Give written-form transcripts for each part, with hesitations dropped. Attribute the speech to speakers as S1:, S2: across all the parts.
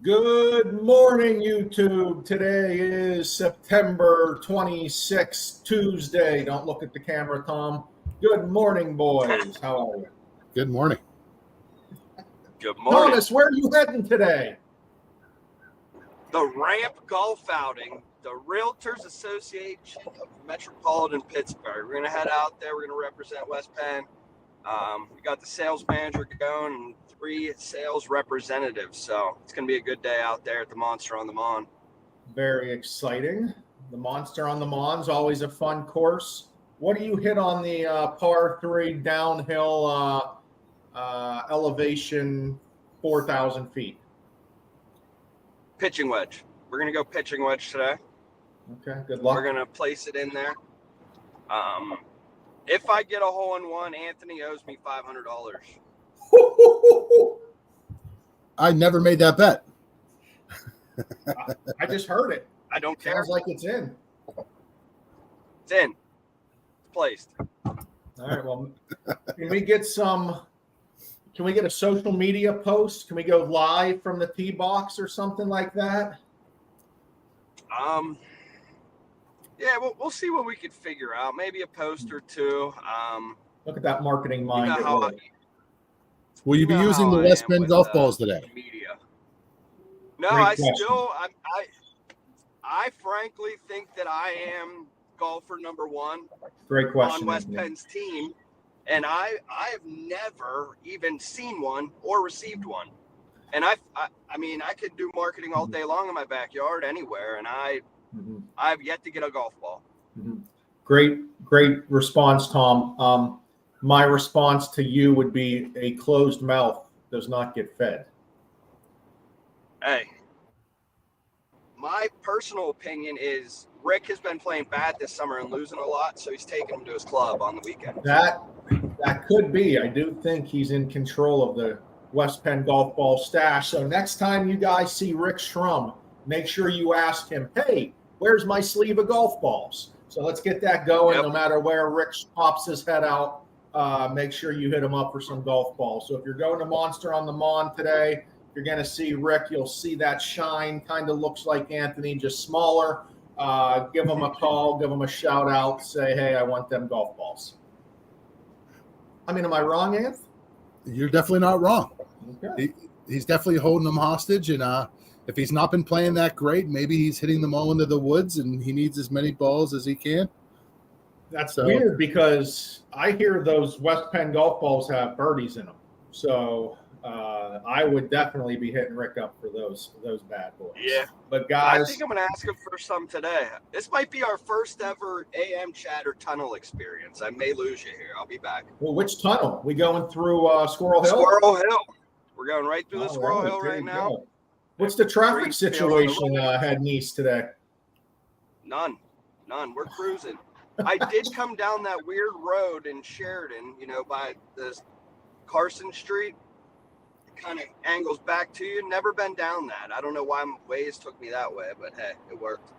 S1: Good morning, YouTube. Today is September 26th, Tuesday. Don't look at the camera, Tom. Good morning, boys. How are you?
S2: Good morning.
S3: Good morning.
S1: Thomas, where are you heading today?
S3: The Ramp Golf Outing, the Realtors Association of Metropolitan Pittsburgh. We're going to head out there. We're going to represent West Penn. We got the sales manager going and 3 sales representatives. So it's going to be a good day out there at the Monster on the Mon.
S1: Very exciting. The Monster on the Mon's always a fun course. What do you hit on the par 3 downhill elevation 4,000 feet?
S3: Pitching wedge. We're going to go pitching wedge today.
S1: Okay, good luck.
S3: We're going to place it in there. If I get a hole-in-one, Anthony owes me $500.
S2: I never made that bet.
S1: I just heard it.
S3: I don't care.
S1: Sounds like it's in.
S3: It's in. It's placed.
S1: All right. Well, can we get a social media post? Can we go live from the tee box or something like that?
S3: Yeah, we'll see what we could figure out. Maybe a post or two.
S1: Look at that marketing mind.
S2: Will you be using the West Penn golf balls today?
S3: Media. No,
S1: Great
S3: I frankly think that I am golfer number 1
S1: Great question
S3: on West Penn's team, and I have never even seen one or received one. And I mean, I could do marketing all day long in my backyard anywhere, and I've yet to get a golf ball.
S1: Great response, Tom. My response to you would be a closed mouth does not get fed.
S3: Hey, my personal opinion is Rick has been playing bad this summer and losing a lot, so he's taking him to his club on the weekend.
S1: That could be. I do think he's in control of the West Penn golf ball stash. So next time you guys see Rick Schrum, make sure you ask him, hey, where's my sleeve of golf balls? So let's get that going. Yep. No matter where Rick pops his head out, make sure you hit him up for some golf balls. So if you're going to Monster on the Mon today, you're going to see Rick. You'll see that shine. Kind of looks like Anthony, just smaller. Give him a call. Give him a shout out. Say, hey, I want them golf balls. I mean, am I wrong, Anth?
S2: You're definitely not wrong.
S1: Okay.
S2: He's definitely holding them hostage. And if he's not been playing that great, maybe he's hitting them all into the woods and he needs as many balls as he can.
S1: That's weird because I hear those West Penn golf balls have birdies in them. So I would definitely be hitting Rick up for those bad boys.
S3: Yeah.
S1: But guys,
S3: I think I'm going to ask him for some today. This might be our first ever AMChatter tunnel experience. I may lose you here. I'll be back.
S1: Well, which tunnel? We going through Squirrel Hill?
S3: Squirrel Hill. We're going right through the Squirrel Hill right now.
S1: Go. What's the traffic situation heading east today?
S3: None. We're cruising. I did come down that weird road in Sheridan, by this Carson Street. It kind of angles back to you. Never been down that. I don't know why Waze took me that way, but hey, it worked.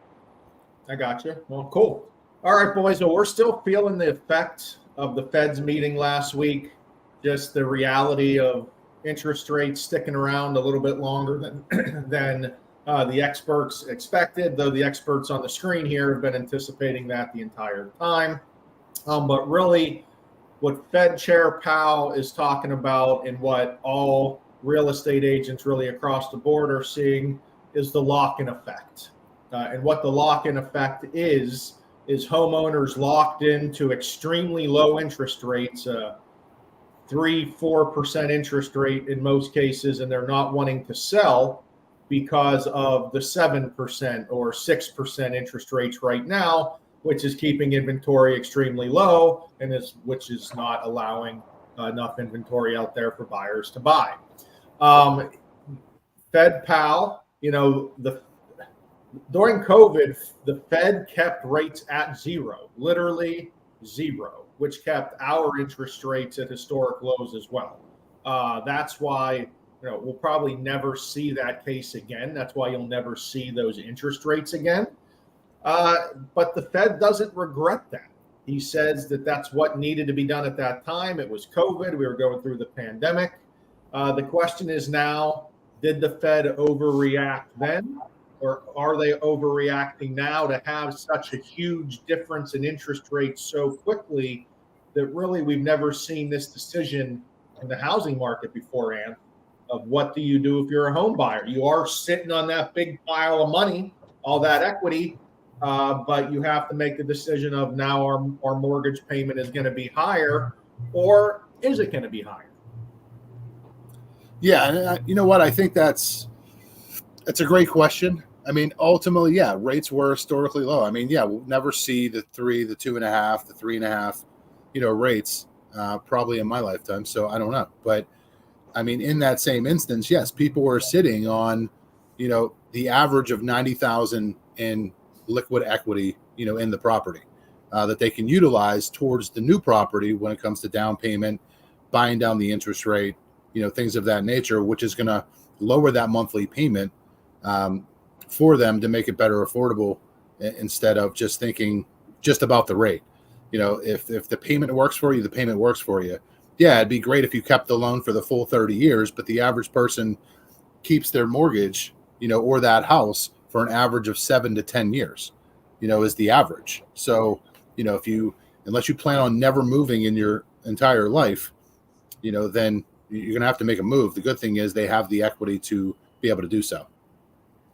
S1: I got you. Well, cool. All right, boys. Well, we're still feeling the effect of the Fed's meeting last week. Just the reality of interest rates sticking around a little bit longer than the experts expected, though the experts on the screen here have been anticipating that the entire time. But really, what Fed Chair Powell is talking about and what all real estate agents really across the board are seeing is the lock-in effect. And what the lock-in effect is homeowners locked into extremely low interest rates, 3-4% interest rate in most cases, and they're not wanting to sell because of the 7% or 6% interest rates right now, which is keeping inventory extremely low and which is not allowing enough inventory out there for buyers to buy. Fed Powell, during COVID, the Fed kept rates at zero, literally zero, which kept our interest rates at historic lows as well. That's why we'll probably never see that case again. That's why you'll never see those interest rates again. But the Fed doesn't regret that. He says that that's what needed to be done at that time. It was COVID. We were going through the pandemic. The question is now, did the Fed overreact then? Or are they overreacting now to have such a huge difference in interest rates so quickly that really we've never seen this decision in the housing market beforehand of what do you do if you're a home buyer? You are sitting on that big pile of money, all that equity, but you have to make the decision of now our mortgage payment is going to be higher, or is it going to be higher?
S2: Yeah, and you know what? I think that's a great question. I mean, ultimately, yeah, rates were historically low. I mean, yeah, we'll never see the 3, the 2.5, the 3.5, rates probably in my lifetime. So I don't know, but I mean, in that same instance, yes, people were sitting on, the average of 90,000 in liquid equity, in the property that they can utilize towards the new property when it comes to down payment, buying down the interest rate, things of that nature, which is going to lower that monthly payment for them to make it better affordable instead of just thinking just about the rate. If the payment works for you, the payment works for you. Yeah, it'd be great if you kept the loan for the full 30 years, but the average person keeps their mortgage, or that house for an average of 7 to 10 years, is the average. So, unless you plan on never moving in your entire life, then you're going to have to make a move. The good thing is they have the equity to be able to do so.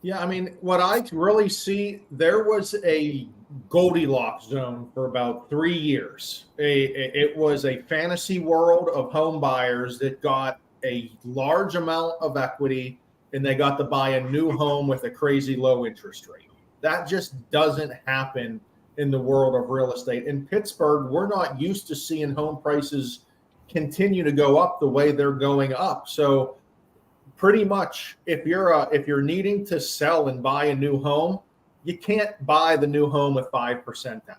S1: Yeah, I mean, what I really see, there was a Goldilocks zone for about 3 years. It was a fantasy world of home buyers that got a large amount of equity and they got to buy a new home with a crazy low interest rate. That just doesn't happen in the world of real estate. In Pittsburgh, we're not used to seeing home prices continue to go up the way they're going up. So pretty much if you're needing to sell and buy a new home, you can't buy the new home with 5% down.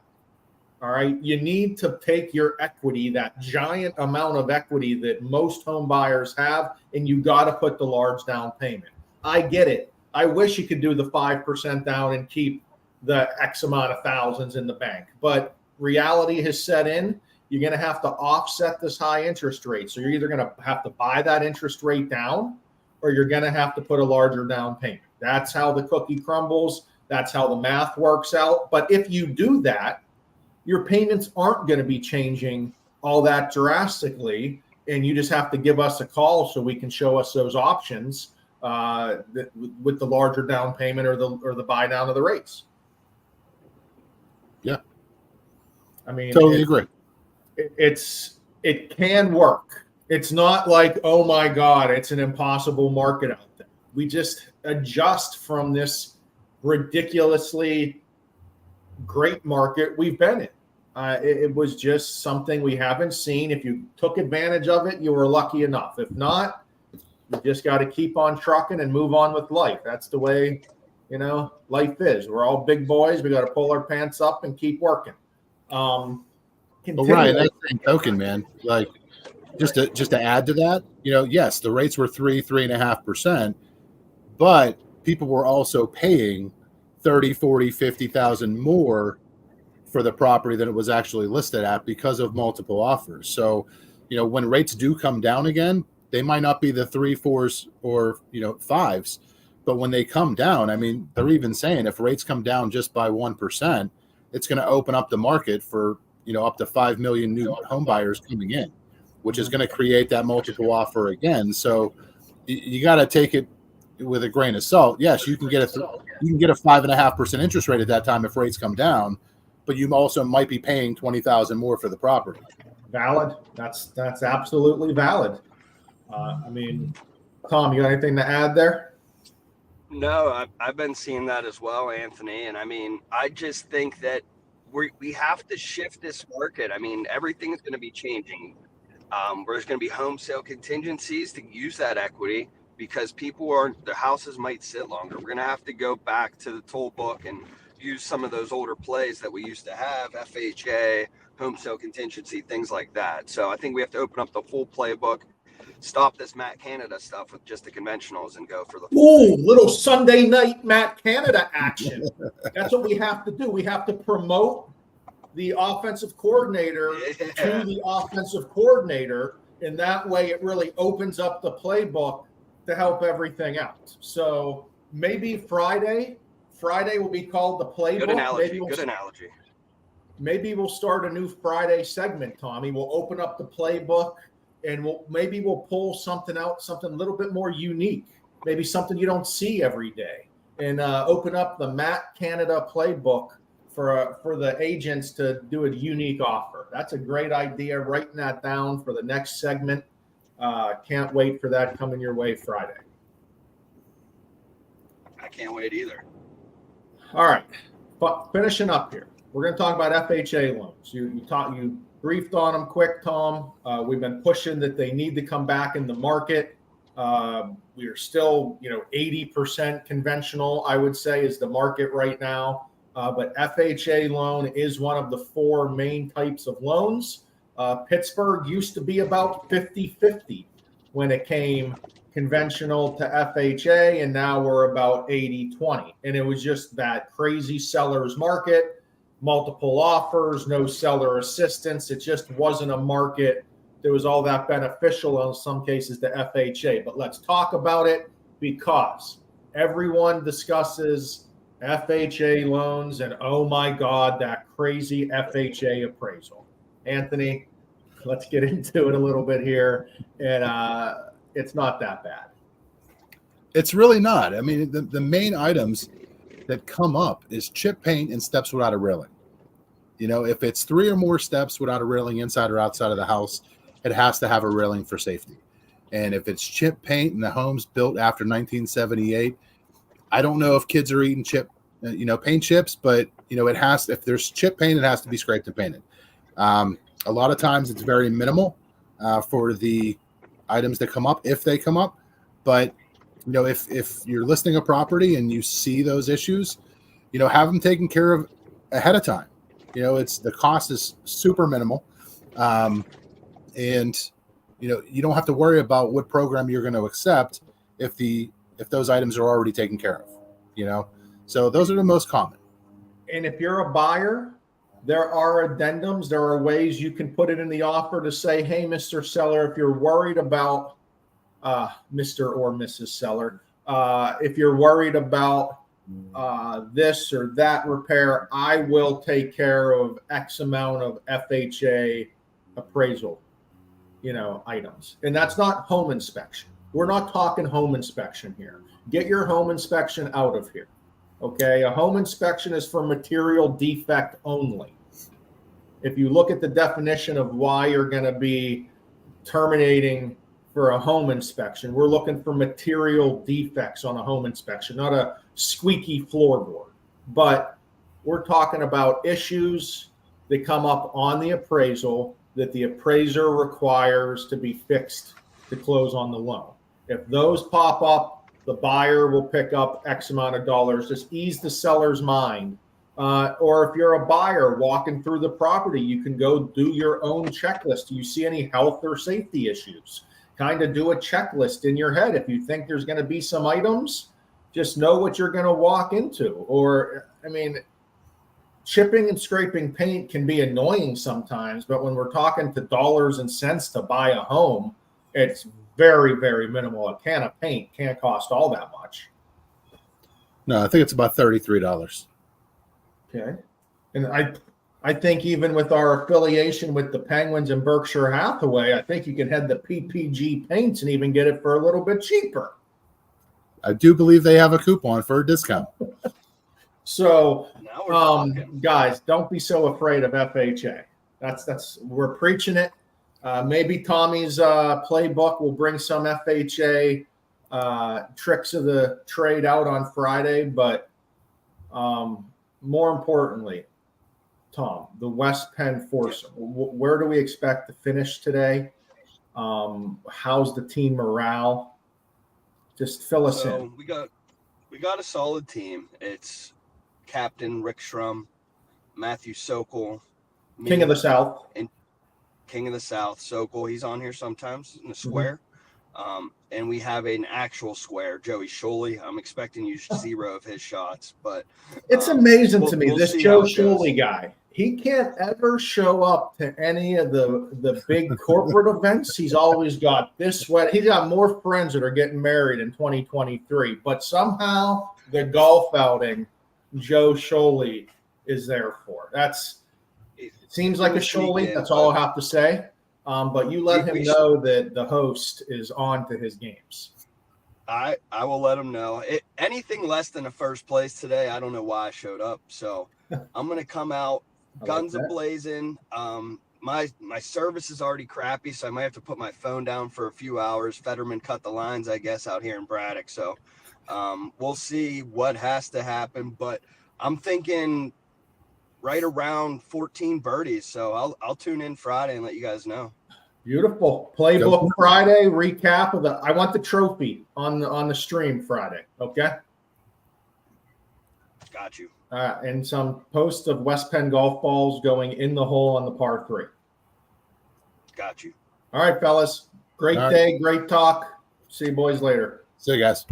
S1: All right. You need to take your equity, that giant amount of equity that most home buyers have, and you got to put the large down payment. I get it. I wish you could do the 5% down and keep the X amount of thousands in the bank, but reality has set in. You're going to have to offset this high interest rate. So you're either going to have to buy that interest rate down, or you're going to have to put a larger down payment. That's how the cookie crumbles. That's how the math works out. But if you do that, your payments aren't going to be changing all that drastically. And you just have to give us a call so we can show us those options with the larger down payment or the buy down of the rates.
S2: Yeah.
S1: I mean,
S2: totally agree.
S1: It can work. It's not like, oh my God, it's an impossible market out there. We just adjust from this ridiculously great market we've been in. It was just something we haven't seen. If you took advantage of it, you were lucky enough. If not, you just got to keep on trucking and move on with life. That's the way, life is. We're all big boys. We got to pull our pants up and keep working.
S2: Well, Ryan, that's the token, man. Like, just to add to that, yes, the rates were 3.5%, but people were also paying 30, 40, 50,000 more for the property than it was actually listed at because of multiple offers. So, when rates do come down again, they might not be the 3, 4s or 5s, but when they come down, I mean, they're even saying if rates come down just by 1%, it's going to open up the market for up to 5 million new home buyers coming in, which is going to create that multiple offer again. So you got to take it with a grain of salt. Yes, you can get a 5.5% interest rate at that time if rates come down, but you also might be paying 20,000 more for the property.
S1: Valid. That's absolutely valid. I mean, Tom, you got anything to add there?
S3: No, I've been seeing that as well, Anthony. And I mean, I just think that we have to shift this market. I mean, everything's going to be changing. There's going to be home sale contingencies to use that equity because their houses might sit longer. We're going to have to go back to the toll book and use some of those older plays that we used to have, FHA, home sale contingency, things like that. So I think we have to open up the full playbook, stop this Matt Canada stuff with just the conventionals and go for the
S1: full little Sunday night Matt Canada action. That's what we have to do. We have to promote the offensive coordinator to the offensive coordinator. And that way it really opens up the playbook to help everything out. So maybe Friday will be called the playbook.
S3: Good analogy. Good analogy.
S1: Maybe we'll start a new Friday segment, Tommy. We'll open up the playbook and we'll pull something out, something a little bit more unique, maybe something you don't see every day, and open up the Matt Canada playbook for the agents to do a unique offer. That's a great idea. Writing that down for the next segment. Can't wait for that coming your way Friday.
S3: I can't wait either.
S1: All right, but finishing up here, we're going to talk about FHA loans. You briefed on them quick, Tom. We've been pushing that they need to come back in the market. We are still, 80% conventional, I would say, is the market right now. But FHA loan is one of the 4 main types of loans. Pittsburgh used to be about 50-50 when it came conventional to FHA, and now we're about 80-20. And it was just that crazy seller's market, multiple offers, no seller assistance. It just wasn't a market that was all that beneficial in some cases to FHA. But let's talk about it because everyone discusses FHA loans and, oh my God, that crazy FHA appraisal. Anthony, let's get into it a little bit here. And it's not that bad.
S2: It's really not. I mean, the main items that come up is chip paint and steps without a railing. If it's 3 or more steps without a railing inside or outside of the house, it has to have a railing for safety. And if it's chip paint and the home's built after 1978, I don't know if kids are eating paint chips, but it has. If there's chip paint, it has to be scraped and painted. A lot of times it's very minimal for the items that come up, if they come up. But if you're listing a property and you see those issues, have them taken care of ahead of time. It's the cost is super minimal, and you don't have to worry about what program you're going to accept if those items are already taken care of. So those are the most common.
S1: And if you're a buyer, there are addendums. There are ways you can put it in the offer to say, hey, Mr. Seller, if you're worried about Mr. or Mrs. Seller, if you're worried about this or that repair, I will take care of X amount of FHA appraisal, items. And that's not home inspection. We're not talking home inspection here. Get your home inspection out of here. Okay, a home inspection is for material defect only. If you look at the definition of why you're going to be terminating for a home inspection, we're looking for material defects on a home inspection, not a squeaky floorboard. But we're talking about issues that come up on the appraisal that the appraiser requires to be fixed to close on the loan. If those pop up, the buyer will pick up X amount of dollars, just ease the seller's mind. Or if you're a buyer walking through the property, you can go do your own checklist. Do you see any health or safety issues? Kind of do a checklist in your head. If you think there's going to be some items, just know what you're going to walk into. Or, chipping and scraping paint can be annoying sometimes, but when we're talking to dollars and cents to buy a home, it's very, very minimal. A can of paint can't cost all that much.
S2: No, I think it's about $33.
S1: Okay. And I think even with our affiliation with the Penguins and Berkshire Hathaway, I think you can head the PPG paints and even get it for a little bit cheaper.
S2: I do believe they have a coupon for a discount.
S1: So, guys, don't be so afraid of FHA. That's we're preaching it. Maybe Tommy's playbook will bring some FHA tricks of the trade out on Friday, but more importantly, Tom, the West Penn foursome. Where do we expect to finish today? How's the team morale? Just fill us in.
S3: We got a solid team. It's Captain Rick Schrum, Matthew Sokol,
S1: King of the South.
S3: And King of the South, Sokol. He's on here sometimes in the square. And we have an actual square, Joey Sholey. I'm expecting you 0 of his shots, but
S1: it's amazing to me, this Joe Sholey guy. he can't ever show up to any of the big corporate events. He's always got this wet. He's got more friends that are getting married in 2023, but somehow the golf outing Joe Sholey is there for. It seems like a Sholey. That's all I have to say. But you let him know that the host is on to his games.
S3: I will let him know. Anything less than a first place today, I don't know why I showed up. So I'm going to come out guns a-blazing. My service is already crappy, so I might have to put my phone down for a few hours. Fetterman cut the lines, I guess, out here in Braddock. So we'll see what has to happen. But I'm thinking right around 14 birdies. So I'll tune in Friday and let you guys know.
S1: Beautiful. Playbook Friday, recap of I want the trophy on the stream Friday. Okay.
S3: Got you.
S1: And some post of West Penn golf balls going in the hole on the par 3.
S3: Got you.
S1: All right, fellas. Great day. Great talk. See you boys later.
S2: See you guys.